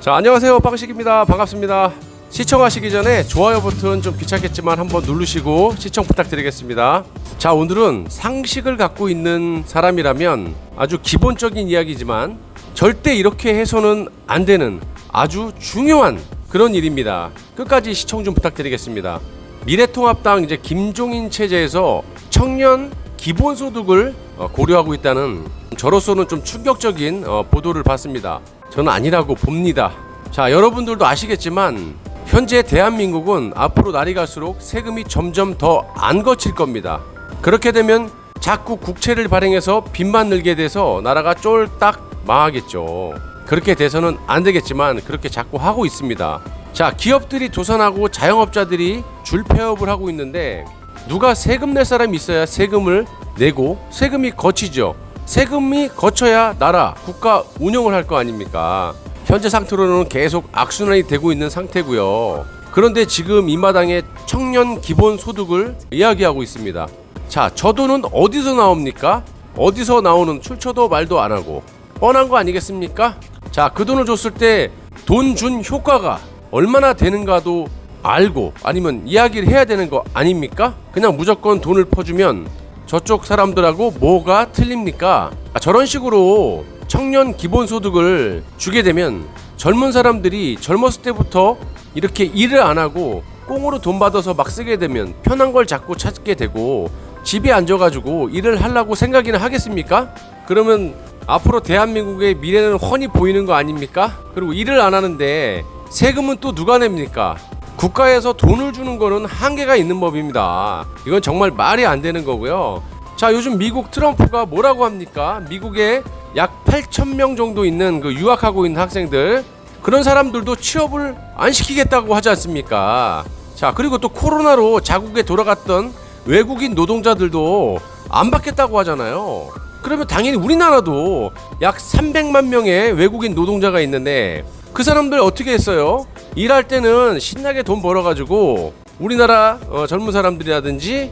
자, 안녕하세요. 빵식입니다. 반갑습니다. 시청하시기 전에 좋아요 버튼 좀 귀찮겠지만 한번 누르시고 시청 부탁드리겠습니다. 자, 오늘은 상식을 갖고 있는 사람이라면 아주 기본적인 이야기지만 절대 이렇게 해서는 안 되는 아주 중요한 그런 일입니다. 끝까지 시청 좀 부탁드리겠습니다. 미래통합당 이제 김종인 체제에서 청년 기본소득을 고려하고 있다는 저로서는 좀 충격적인 보도를 봤습니다. 저는 아니라고 봅니다. 자, 여러분들도 아시겠지만 현재 대한민국은 앞으로 날이 갈수록 세금이 점점 더 안 거칠 겁니다. 그렇게 되면 자꾸 국채를 발행해서 빚만 늘게 돼서 나라가 쫄딱 망하겠죠. 그렇게 돼서는 안 되겠지만 그렇게 자꾸 하고 있습니다. 자, 기업들이 도산하고 자영업자들이 줄폐업을 하고 있는데 누가 세금 낼 사람이 있어야 세금을 내고 세금이 거치죠. 세금이 거쳐야 나라, 국가 운영을 할 거 아닙니까? 현재 상태로는 계속 악순환이 되고 있는 상태고요. 그런데 지금 이 마당에 청년 기본소득을 이야기하고 있습니다. 자, 저 돈은 어디서 나옵니까? 어디서 나오는 출처도 말도 안 하고 뻔한 거 아니겠습니까? 자, 그 돈을 줬을 때 돈 준 효과가 얼마나 되는가도 알고 아니면 이야기를 해야 되는 거 아닙니까? 그냥 무조건 돈을 퍼주면 저쪽 사람들하고 뭐가 틀립니까? 저런 식으로 청년 기본소득을 주게 되면 젊은 사람들이 젊었을 때부터 이렇게 일을 안 하고 꽁으로 돈 받아서 막 쓰게 되면 편한 걸 자꾸 찾게 되고 집에 앉아가지고 일을 하려고 생각이나 하겠습니까? 그러면 앞으로 대한민국의 미래는 훤히 보이는 거 아닙니까? 그리고 일을 안 하는데 세금은 또 누가 냅니까? 국가에서 돈을 주는 거는 한계가 있는 법입니다. 이건 정말 말이 안 되는 거고요. 자, 요즘 미국 트럼프가 뭐라고 합니까? 미국에 약 8,000명 정도 있는 그 유학하고 있는 학생들, 그런 사람들도 취업을 안 시키겠다고 하지 않습니까? 자, 그리고 또 코로나로 자국에 돌아갔던 외국인 노동자들도 안 받겠다고 하잖아요. 그러면 당연히 우리나라도 약 300만 명의 외국인 노동자가 있는데 그 사람들 어떻게 했어요? 일할 때는 신나게 돈 벌어가지고 우리나라 젊은 사람들이라든지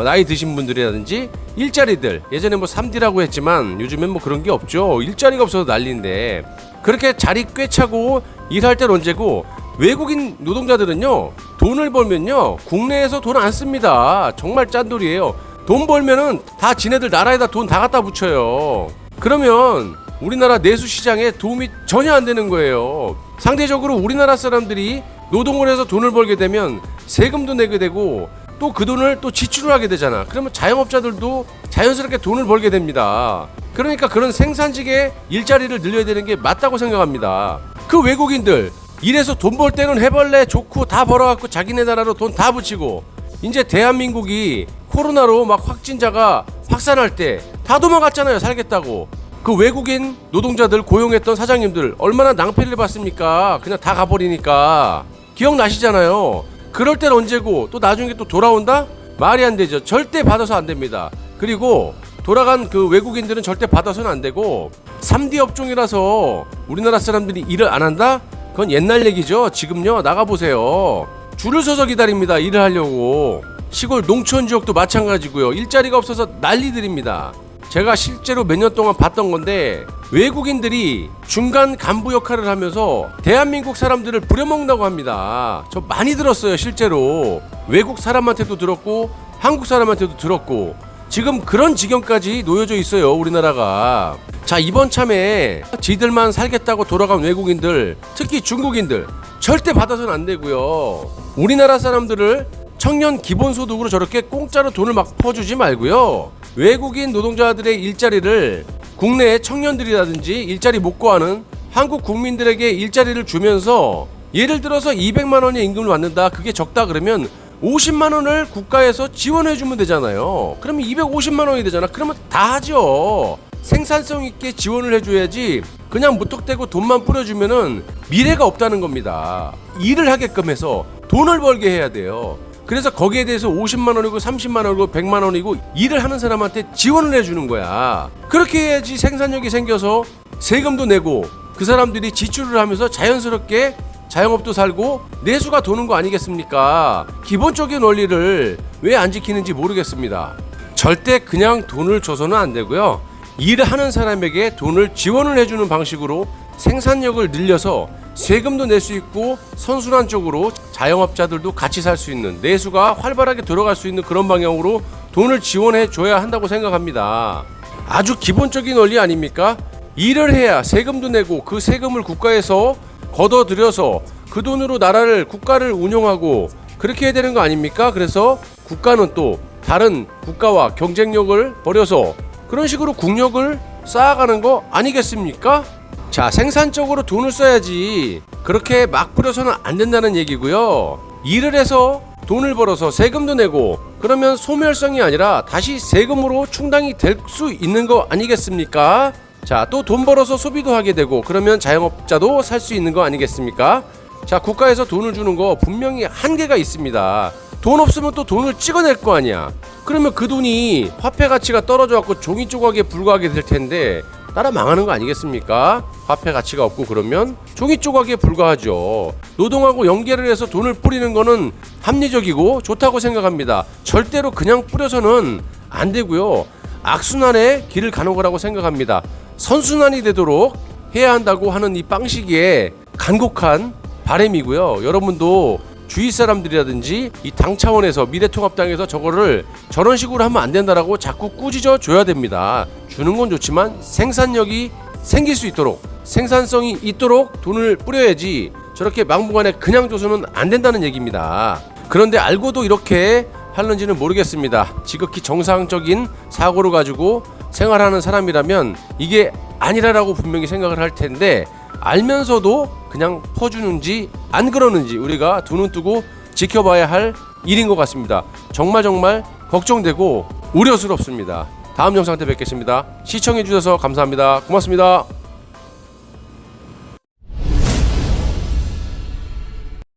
나이 드신 분들이라든지 일자리들, 예전에 뭐 3D라고 했지만 요즘엔 뭐 그런 게 없죠. 일자리가 없어서 난리인데 그렇게 자리 꽤 차고 일할 땐 언제고, 외국인 노동자들은요 돈을 벌면요 국내에서 돈 안 씁니다. 정말 짠돌이에요. 돈 벌면은 다 지네들 나라에다 돈 다 갖다 붙여요. 그러면 우리나라 내수 시장에 도움이 전혀 안 되는 거예요. 상대적으로 우리나라 사람들이 노동을 해서 돈을 벌게 되면 세금도 내게 되고 또 그 돈을 또 지출을 하게 되잖아. 그러면 자영업자들도 자연스럽게 돈을 벌게 됩니다. 그러니까 그런 생산직의 일자리를 늘려야 되는 게 맞다고 생각합니다. 그 외국인들 일해서 돈 벌 때는 해벌레 좋고 다 벌어갖고 자기네 나라로 돈 다 붙이고, 이제 대한민국이 코로나로 막 확진자가 확산할 때 다 도망갔잖아요. 살겠다고. 그 외국인 노동자들 고용했던 사장님들 얼마나 낭패를 봤습니까? 그냥 다 가버리니까. 기억나시잖아요. 그럴 땐 언제고 또 나중에 또 돌아온다? 말이 안 되죠. 절대 받아서 안 됩니다. 그리고 돌아간 그 외국인들은 절대 받아서는 안 되고, 3D 업종이라서 우리나라 사람들이 일을 안 한다? 그건 옛날 얘기죠. 지금요 나가보세요. 줄을 서서 기다립니다. 일을 하려고. 시골 농촌 지역도 마찬가지고요. 일자리가 없어서 난리들입니다. 제가 실제로 몇 년 동안 봤던 건데 외국인들이 중간 간부 역할을 하면서 대한민국 사람들을 부려먹는다고 합니다. 저 많이 들었어요. 실제로 외국 사람한테도 들었고 한국 사람한테도 들었고 지금 그런 지경까지 놓여져 있어요. 우리나라가. 자, 이번 참에 지들만 살겠다고 돌아간 외국인들, 특히 중국인들 절대 받아서는 안 되고요. 우리나라 사람들을 청년 기본소득으로 저렇게 공짜로 돈을 막 퍼주지 말고요. 외국인 노동자들의 일자리를 국내의 청년들이라든지 일자리 못 구하는 한국 국민들에게 일자리를 주면서, 예를 들어서 200만 원의 임금을 받는다. 그게 적다 그러면 50만 원을 국가에서 지원해 주면 되잖아요. 그러면 250만 원이 되잖아. 그러면 다 하죠. 생산성 있게 지원을 해줘야지 그냥 무턱대고 돈만 뿌려주면은 미래가 없다는 겁니다. 일을 하게끔 해서 돈을 벌게 해야 돼요. 그래서 거기에 대해서 50만 원이고 30만 원이고 100만 원이고 일을 하는 사람한테 지원을 해주는 거야. 그렇게 해야지 생산력이 생겨서 세금도 내고 그 사람들이 지출을 하면서 자연스럽게 자영업도 살고 내수가 도는 거 아니겠습니까? 기본적인 원리를 왜 안 지키는지 모르겠습니다. 절대 그냥 돈을 줘서는 안 되고요. 일을 하는 사람에게 돈을 지원을 해주는 방식으로 생산력을 늘려서 세금도 낼 수 있고 선순환 쪽으로 자영업자들도 같이 살 수 있는, 내수가 활발하게 들어갈 수 있는 그런 방향으로 돈을 지원해 줘야 한다고 생각합니다. 아주 기본적인 원리 아닙니까? 일을 해야 세금도 내고 그 세금을 국가에서 걷어들여서 그 돈으로 나라를, 국가를 운영하고 그렇게 해야 되는 거 아닙니까? 그래서 국가는 또 다른 국가와 경쟁력을 벌여서 그런 식으로 국력을 쌓아가는 거 아니겠습니까? 자, 생산적으로 돈을 써야지 그렇게 막 뿌려서는 안 된다는 얘기고요. 일을 해서 돈을 벌어서 세금도 내고 그러면 소멸성이 아니라 다시 세금으로 충당이 될 수 있는 거 아니겠습니까? 자, 또 돈 벌어서 소비도 하게 되고 그러면 자영업자도 살 수 있는 거 아니겠습니까? 자, 국가에서 돈을 주는 거 분명히 한계가 있습니다. 돈 없으면 또 돈을 찍어낼 거 아니야. 그러면 그 돈이 화폐 가치가 떨어져 갖고 종이 조각에 불과하게 될 텐데 나라 망하는 거 아니겠습니까? 화폐 가치가 없고 그러면 종이 조각에 불과하죠. 노동하고 연계를 해서 돈을 뿌리는 거는 합리적이고 좋다고 생각합니다. 절대로 그냥 뿌려서는 안 되고요. 악순환의 길을 가는 거라고 생각합니다. 선순환이 되도록 해야 한다고 하는 이 빵시기에 간곡한 바람이고요. 여러분도 주위 사람들이라든지 이 당 차원에서, 미래통합당에서 저거를 저런 식으로 하면 안 된다라고 자꾸 꾸짖어 줘야 됩니다. 주는 건 좋지만 생산력이 생길 수 있도록, 생산성이 있도록 돈을 뿌려야지 저렇게 막무가내 그냥 줘서는 안 된다는 얘기입니다. 그런데 알고도 이렇게 하는지는 모르겠습니다. 지극히 정상적인 사고를 가지고 생활하는 사람이라면 이게 아니라라고 분명히 생각을 할 텐데 알면서도 그냥 퍼주는지 안 그러는지 우리가 두 눈 뜨고 지켜봐야 할 일인 것 같습니다. 정말 걱정되고 우려스럽습니다. 다음 영상 때 뵙겠습니다. 시청해주셔서 감사합니다. 고맙습니다.